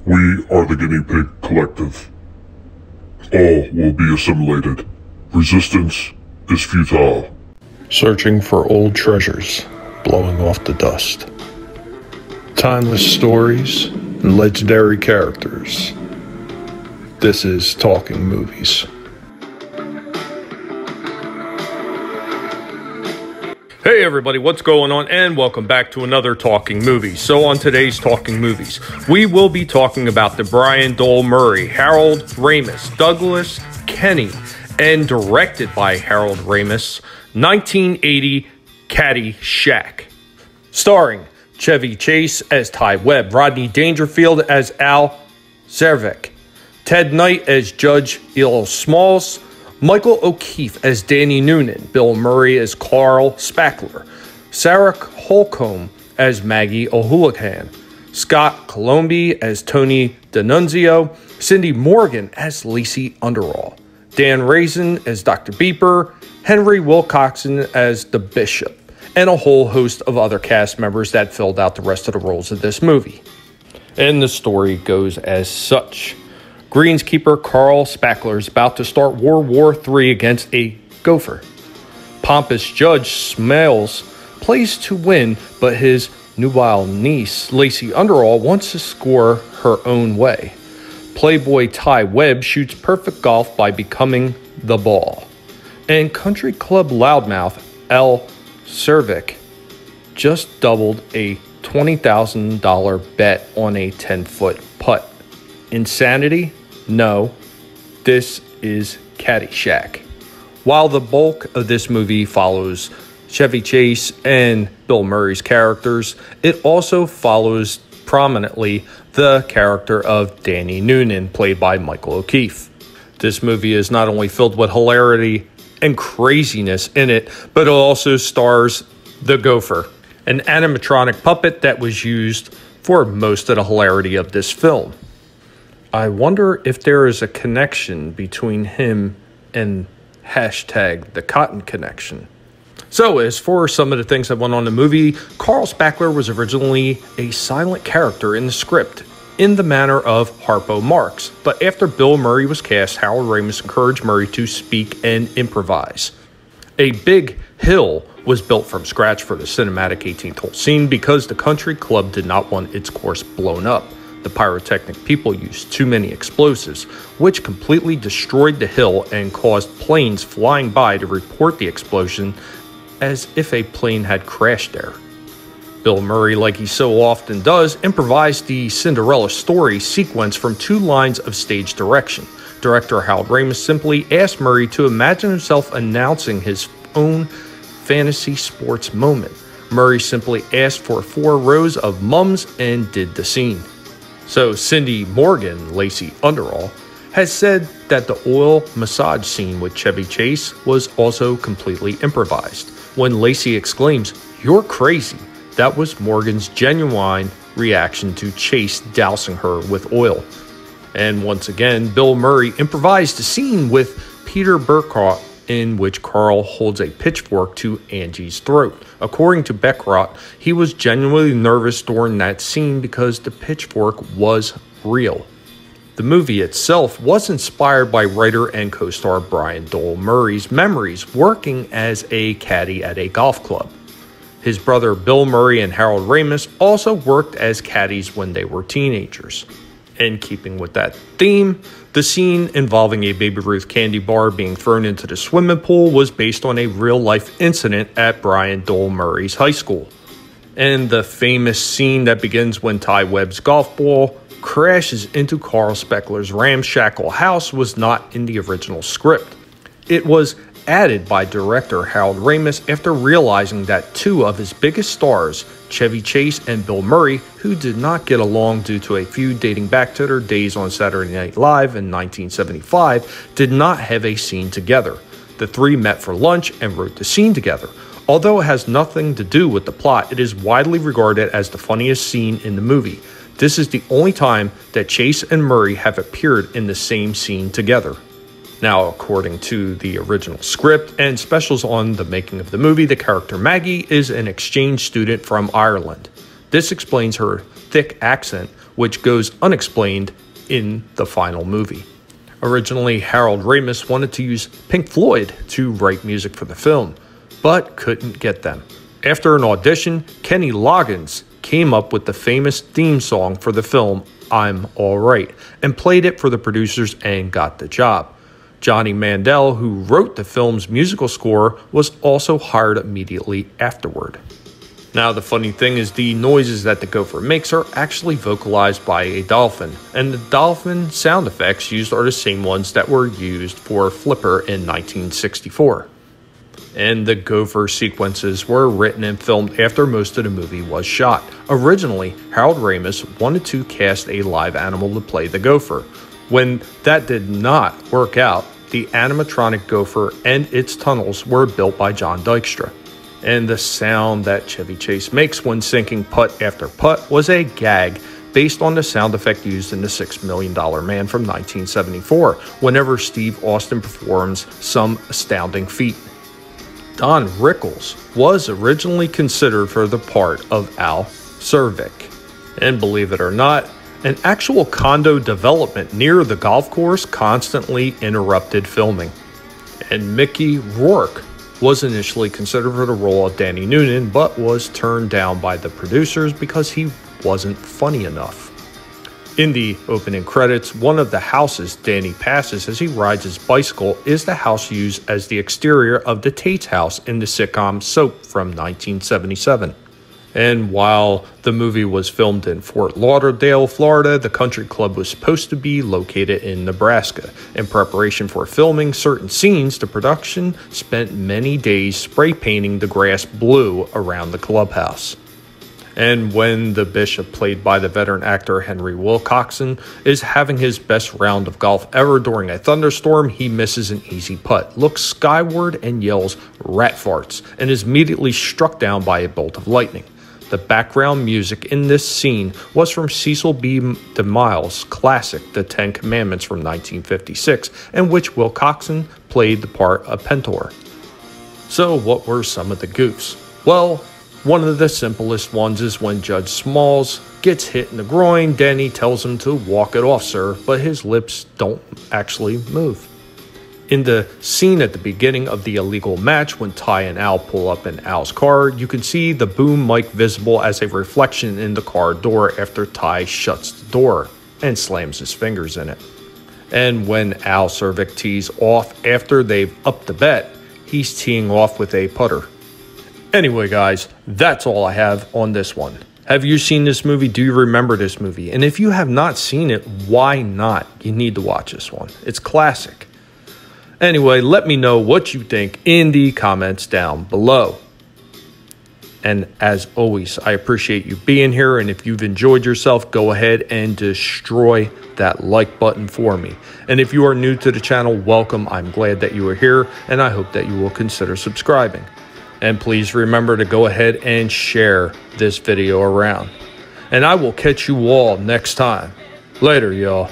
We are the Guinea Pig Collective. All will be assimilated. Resistance is futile. Searching for old treasures, blowing off the dust. Timeless stories and legendary characters. This is Talking Movies. Hey everybody, what's going on? And welcome back to another Talking Movies. So on today's Talking Movies, we will be talking about the Brian Doyle Murray, Harold Ramis, Douglas Kenney, and directed by Harold Ramis, 1980 Caddyshack. Starring Chevy Chase as Ty Webb, Rodney Dangerfield as Al Zarvik, Ted Knight as Judge Elo Smalls, Michael O'Keefe as Danny Noonan, Bill Murray as Carl Spackler, Sarah Holcomb as Maggie O'Houlihan, Scott Colombi as Tony D'Annunzio, Cindy Morgan as Lacey Underall, Dan Raisin as Dr. Beeper, Henry Wilcoxon as the Bishop, and a whole host of other cast members that filled out the rest of the roles of this movie. And the story goes as such. Greenskeeper Carl Spackler is about to start World War III against a gopher. Pompous Judge Smalls plays to win, but his nubile niece, Lacey Underall, wants to score her own way. Playboy Ty Webb shoots perfect golf by becoming the ball. And country club loudmouth Al Zarvik just doubled a $20,000 bet on a 10-foot putt. Insanity? No, this is Caddyshack. While the bulk of this movie follows Chevy Chase and Bill Murray's characters, it also follows prominently the character of Danny Noonan, played by Michael O'Keefe. This movie is not only filled with hilarity and craziness in it, but it also stars the Gopher, an animatronic puppet that was used for most of the hilarity of this film. I wonder if there is a connection between him and hashtag the Cotton Connection. So as for some of the things that went on in the movie, Carl Spackler was originally a silent character in the script in the manner of Harpo Marx. But after Bill Murray was cast, Harold Ramis encouraged Murray to speak and improvise. A big hill was built from scratch for the cinematic 18th hole scene because the country club did not want its course blown up. The pyrotechnic people used too many explosives, which completely destroyed the hill and caused planes flying by to report the explosion as if a plane had crashed there. Bill Murray, like he so often does, improvised the Cinderella story sequence from 2 lines of stage direction. Director Harold Ramis simply asked Murray to imagine himself announcing his own fantasy sports moment. Murray simply asked for 4 rows of mums and did the scene. So Cindy Morgan, Lacey Underall, has said that the oil massage scene with Chevy Chase was also completely improvised. When Lacey exclaims, "You're crazy," that was Morgan's genuine reaction to Chase dousing her with oil. And once again, Bill Murray improvised a scene with Peter Burkhart in which Carl holds a pitchfork to Angie's throat. According to Beckrott, he was genuinely nervous during that scene because the pitchfork was real. The movie itself was inspired by writer and co-star Brian Doyle Murray's memories working as a caddy at a golf club. His brother Bill Murray and Harold Ramis also worked as caddies when they were teenagers. In keeping with that theme, the scene involving a Baby Ruth candy bar being thrown into the swimming pool was based on a real-life incident at Brian Doyle Murray's high school. And the famous scene that begins when Ty Webb's golf ball crashes into Carl Spackler's ramshackle house was not in the original script. It was added by director Harold Ramis after realizing that 2 of his biggest stars, Chevy Chase and Bill Murray, who did not get along due to a feud dating back to their days on Saturday Night Live in 1975, did not have a scene together. The 3 met for lunch and wrote the scene together. Although it has nothing to do with the plot, it is widely regarded as the funniest scene in the movie. This is the only time that Chase and Murray have appeared in the same scene together. Now, according to the original script and specials on the making of the movie, the character Maggie is an exchange student from Ireland. This explains her thick accent, which goes unexplained in the final movie. Originally, Harold Ramis wanted to use Pink Floyd to write music for the film, but couldn't get them. After an audition, Kenny Loggins came up with the famous theme song for the film, I'm Alright, and played it for the producers and got the job. Johnny Mandel, who wrote the film's musical score, was also hired immediately afterward. Now, the funny thing is the noises that the gopher makes are actually vocalized by a dolphin, and the dolphin sound effects used are the same ones that were used for Flipper in 1964. And the gopher sequences were written and filmed after most of the movie was shot. Originally, Harold Ramis wanted to cast a live animal to play the gopher. When that did not work out, the animatronic gopher and its tunnels were built by John Dykstra. And the sound that Chevy Chase makes when sinking putt after putt was a gag based on the sound effect used in The $6 Million Man from 1974, whenever Steve Austin performs some astounding feat. Don Rickles was originally considered for the part of Al Czervik. And believe it or not, an actual condo development near the golf course constantly interrupted filming. And Mickey Rourke was initially considered for the role of Danny Noonan, but was turned down by the producers because he wasn't funny enough. In the opening credits, one of the houses Danny passes as he rides his bicycle is the house used as the exterior of the Tate's house in the sitcom Soap from 1977. And while the movie was filmed in Fort Lauderdale, Florida, the country club was supposed to be located in Nebraska. In preparation for filming certain scenes, the production spent many days spray painting the grass blue around the clubhouse. And when the bishop, played by the veteran actor Henry Wilcoxon, is having his best round of golf ever during a thunderstorm, he misses an easy putt, looks skyward and yells "rat farts," and is immediately struck down by a bolt of lightning. The background music in this scene was from Cecil B. DeMille's classic The Ten Commandments from 1956, in which Wilcoxon played the part of Pentor. So what were some of the goofs? Well, one of the simplest ones is when Judge Smalls gets hit in the groin. Danny tells him to walk it off, sir, but his lips don't actually move. In the scene at the beginning of the illegal match, when Ty and Al pull up in Al's car, you can see the boom mic visible as a reflection in the car door after Ty shuts the door and slams his fingers in it. And when Al Czervik tees off after they've upped the bet, he's teeing off with a putter. Anyway, guys, that's all I have on this one. Have you seen this movie? Do you remember this movie? And if you have not seen it, why not? You need to watch this one. It's classic. Anyway, let me know what you think in the comments down below. And as always, I appreciate you being here. And if you've enjoyed yourself, go ahead and destroy that like button for me. And if you are new to the channel, welcome. I'm glad that you are here, and I hope that you will consider subscribing. And please remember to go ahead and share this video around. And I will catch you all next time. Later, y'all.